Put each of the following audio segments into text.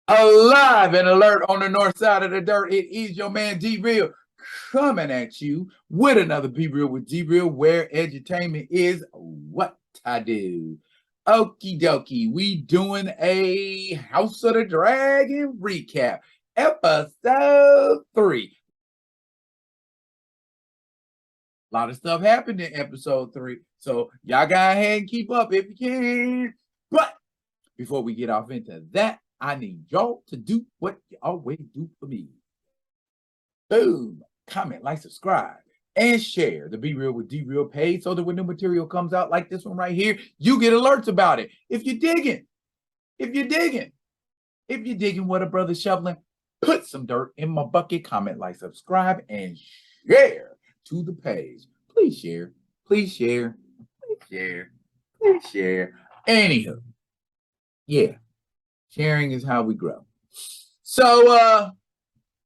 Alive and alert on the north side of the dirt. It is your man D Real coming at you with another Be Real with D Real, where edutainment is what I do. Okie dokie, we doing a House of the Dragon recap, episode 3. A lot of stuff happened in episode 3, so y'all go ahead and keep up if you can. But before we get off into that, I need y'all to do what you always do for me. Boom, comment, like, subscribe, and share the Be Real with D Real page so that when new material comes out like this one right here, you get alerts about it. If you're digging what a brother's shoveling, put some dirt in my bucket, comment, like, subscribe, and share to the page. Please share, please share, please share, please share. Anywho, yeah, sharing is how we grow. So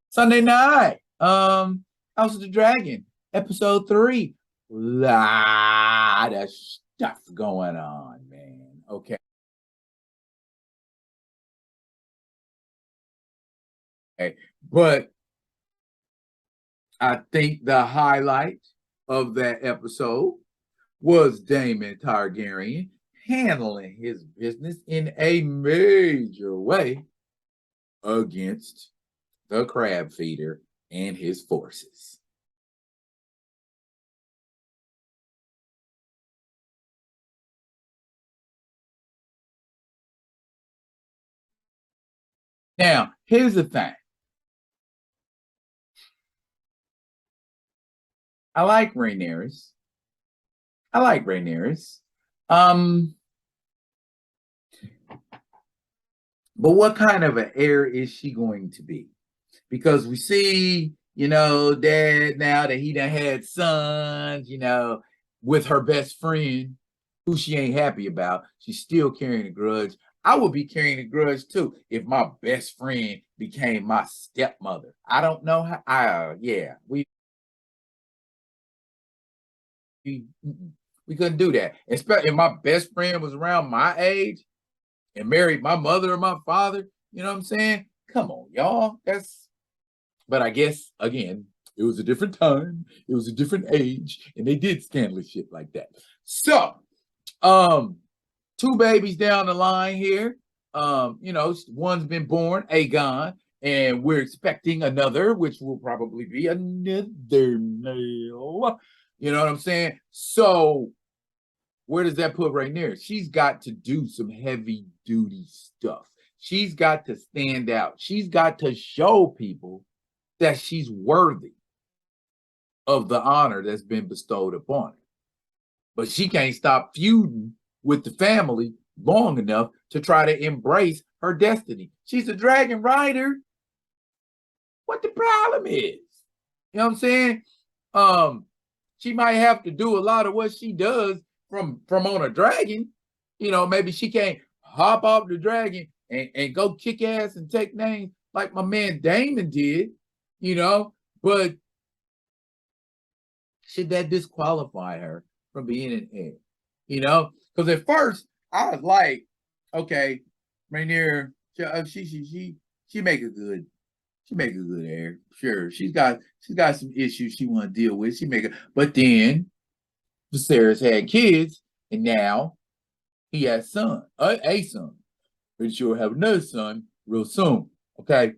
Sunday night, House of the Dragon, episode 3. Lot of stuff going on, man. Okay. But I think the highlight of that episode was Daemon Targaryen handling his business in a major way against the crab feeder and his forces. Now, here's the thing. I like Rhaenyra. But what kind of an heir is she going to be? Because we see, Dad, now that he done had sons, with her best friend, who she ain't happy about, she's still carrying a grudge. I would be carrying a grudge too if my best friend became my stepmother. I don't know how. We couldn't do that. Especially if my best friend was around my age and married my mother or my father. You know what I'm saying? Come on, y'all. But I guess again, it was a different time, it was a different age, and they did scandalous shit like that. So, 2 babies down the line here. One's been born, Aegon, and we're expecting another, which will probably be another male. You know what I'm saying? So, where does that put Rhaenyra? She's got to do some heavy duty stuff. She's got to stand out. She's got to show people that she's worthy of the honor that's been bestowed upon her. But she can't stop feuding with the family long enough to try to embrace her destiny. She's a dragon rider. What the problem is? You know what I'm saying? She might have to do a lot of what she does from on a dragon. Maybe she can't hop off the dragon and go kick ass and take names like my man Daemon did, but should that disqualify her from being an heir? Because at first I was like, okay, Rhaenyra, she make a good heir. Sure, she's got some issues she want to deal with. But then Vicerys had kids, and now he has a son. Pretty sure have another son real soon. Okay,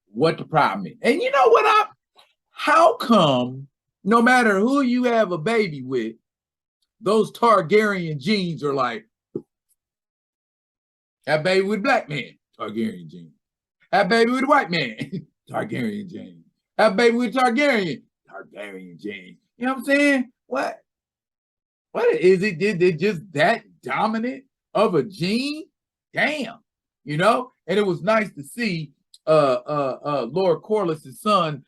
what the problem is? And you know what? How come no matter who you have a baby with, those Targaryen genes are like, have baby with black man, Targaryen genes. Have baby with white man, Targaryen genes. Have baby with Targaryen genes. You know what I'm saying? What is it? Did it just that dominant of a gene? Damn. And it was nice to see Lord Corliss's son,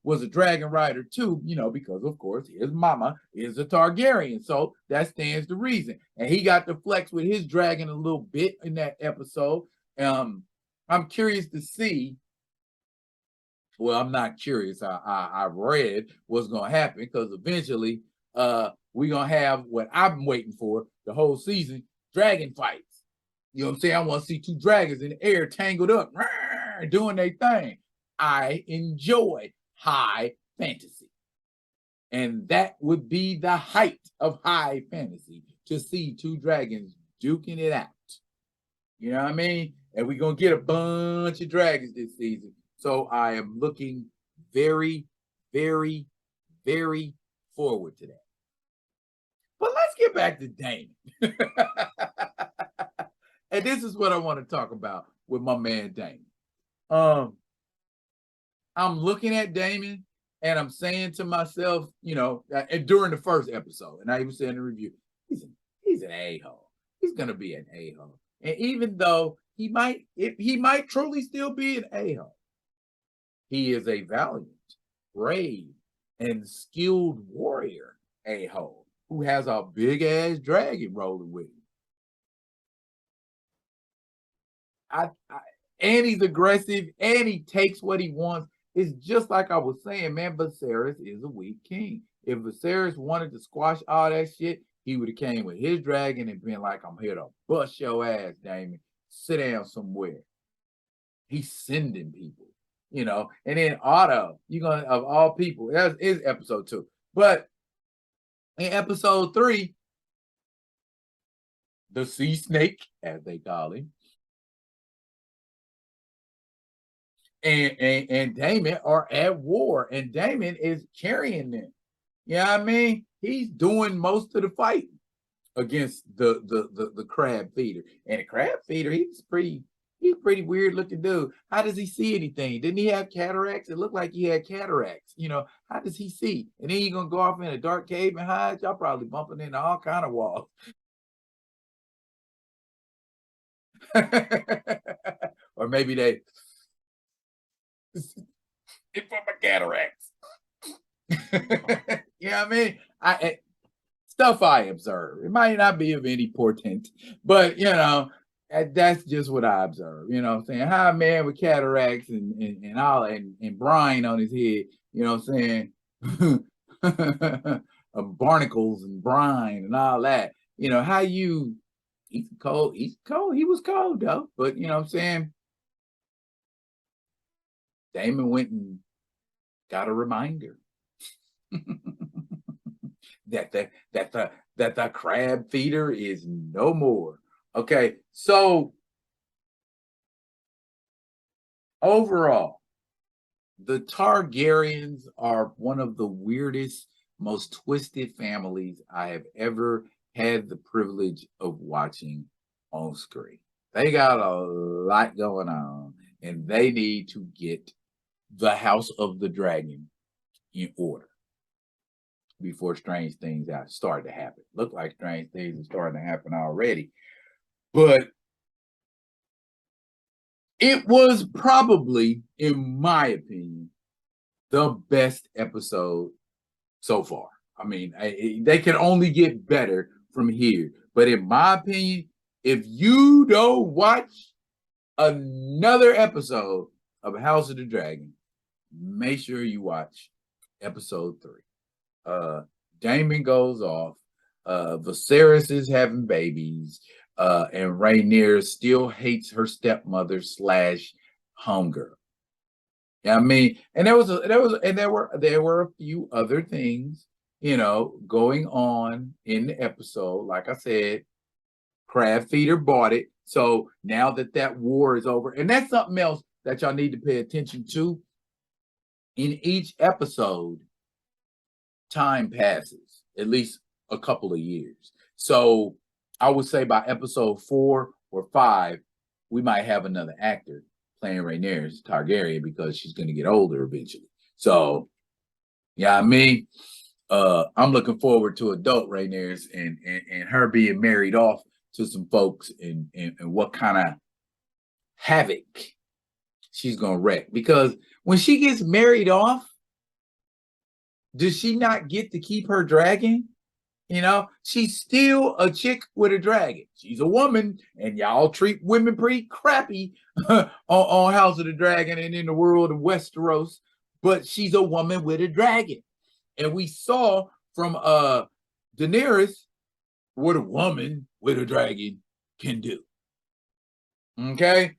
was a dragon rider too, because of course his mama is a Targaryen. So that stands to reason. And he got to flex with his dragon a little bit in that episode. I'm curious to see. Well, I'm not curious. I read what's gonna happen because eventually we're gonna have what I've been waiting for the whole season, dragon fights. You know what I'm saying? I want to see two dragons in the air tangled up, doing their thing. I enjoy high fantasy. And that would be the height of high fantasy, to see two dragons duking it out. You know what I mean? And we're going to get a bunch of dragons this season. So I am looking very, very, very forward to that. But let's get back to Daemon. And this is what I want to talk about with my man Daemon. I'm looking at Daemon and I'm saying to myself, you know, and during the first episode, and I even said in the review, he's an a-hole. He's gonna be an a-hole. And even though he might truly still be an a-hole, he is a valiant, brave, and skilled warrior a-hole who has a big ass dragon rolling with him. And he's aggressive, and he takes what he wants. It's just like I was saying, man, Vicerys is a weak king. If Vicerys wanted to squash all that shit, he would have came with his dragon and been like, I'm here to bust your ass, Daemon. Sit down somewhere. He's sending people, you know. And then Otto, you're gonna, of all people, that is episode 2. But in episode 3, the sea snake, as they call him, and Daemon are at war, and Daemon is carrying them. You know what I mean? He's doing most of the fighting against the crab feeder. And the crab feeder, he's pretty weird looking dude. How does he see anything? Didn't he have cataracts? It looked like he had cataracts. You know, how does he see? And then you're gonna go off in a dark cave and hide? Y'all probably bumping into all kind of walls. Or maybe they it's for my cataracts. You know what I mean? Stuff I observe. It might not be of any portent, but you know, that's just what I observe. You know what I'm saying? How a man with cataracts and all and brine on his head, you know what I'm saying? Barnacles and brine and all that. You know, how you he's cold. He was cold though, but you know what I'm saying? Daemon went and got a reminder that the crab feeder is no more. Okay, so overall, the Targaryens are one of the weirdest, most twisted families I have ever had the privilege of watching on screen. They got a lot going on, and they need to get the House of the Dragon in order before strange things are starting to happen. Look like strange things are starting to happen already. But it was probably, in my opinion, the best episode so far. I mean, they can only get better from here. But in my opinion, if you don't watch another episode of House of the Dragon, make sure you watch episode 3. Daemon goes off. Viserys is having babies. And Rhaenyra still hates her stepmother / homegirl. Yeah, I mean, and there were a few other things, you know, going on in the episode. Like I said, Crab Feeder bought it. So now that war is over, and that's something else that y'all need to pay attention to. In each episode, time passes, at least a couple of years. So I would say by episode 4 or 5, we might have another actor playing Rhaenyra Targaryen because she's going to get older eventually. So, yeah, I mean, I'm looking forward to adult Rhaenyra and her being married off to some folks and what kind of havoc she's going to wreak. Because when she gets married off, does she not get to keep her dragon? You know, she's still a chick with a dragon. She's a woman, and y'all treat women pretty crappy on House of the Dragon and in the world of Westeros. But she's a woman with a dragon. And we saw from Daenerys what a woman with a dragon can do. Okay?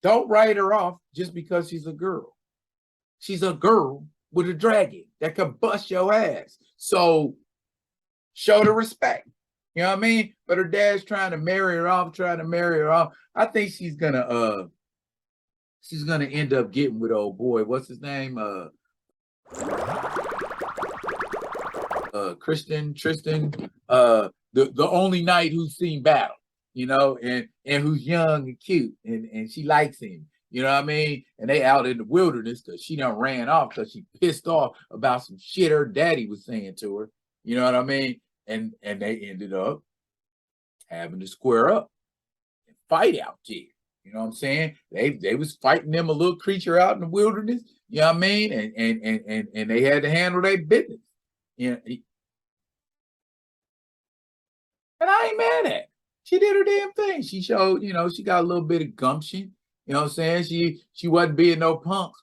Don't write her off just because she's a girl. She's a girl with a dragon that could bust your ass. So show the respect. You know what I mean? But her dad's trying to marry her off, I think she's gonna end up getting with old boy. What's his name? Tristan, the only knight who's seen battle, you know, and who's young and cute, and she likes him. You know what I mean? And they out in the wilderness because she done ran off because she pissed off about some shit her daddy was saying to her. You know what I mean? And they ended up having to square up and fight out there. You know what I'm saying? They was fighting them a little creature out in the wilderness. You know what I mean? And they had to handle their business. You know, and I ain't mad at her. She did her damn thing. She showed, you know, she got a little bit of gumption. You know what I'm saying? She wasn't being no punk.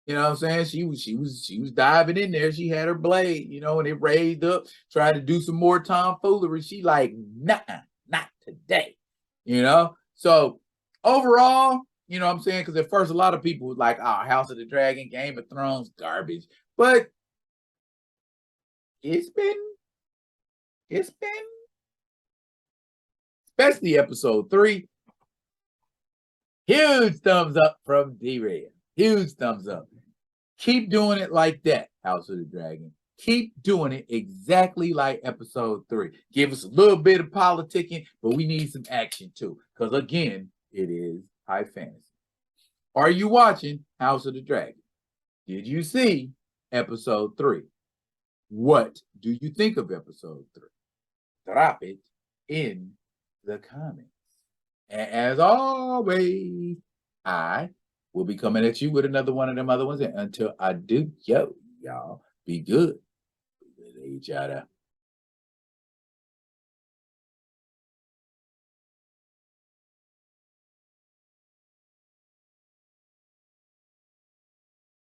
You know what I'm saying? She was diving in there. She had her blade, you know, and it raised up, tried to do some more tomfoolery. She like, nah, not today. You know? So overall, you know what I'm saying? Because at first a lot of people was like, oh, House of the Dragon, Game of Thrones, garbage. But it's been, especially episode 3, huge thumbs up from D-Red. Huge thumbs up. Keep doing it like that, House of the Dragon. Keep doing it exactly like episode 3. Give us a little bit of politicking, but we need some action too. Because again, it is high fantasy. Are you watching House of the Dragon? Did you see episode 3? What do you think of episode 3? Drop it in the comments. And as always, I will be coming at you with another one of them other ones. And until I do, y'all be good with each other.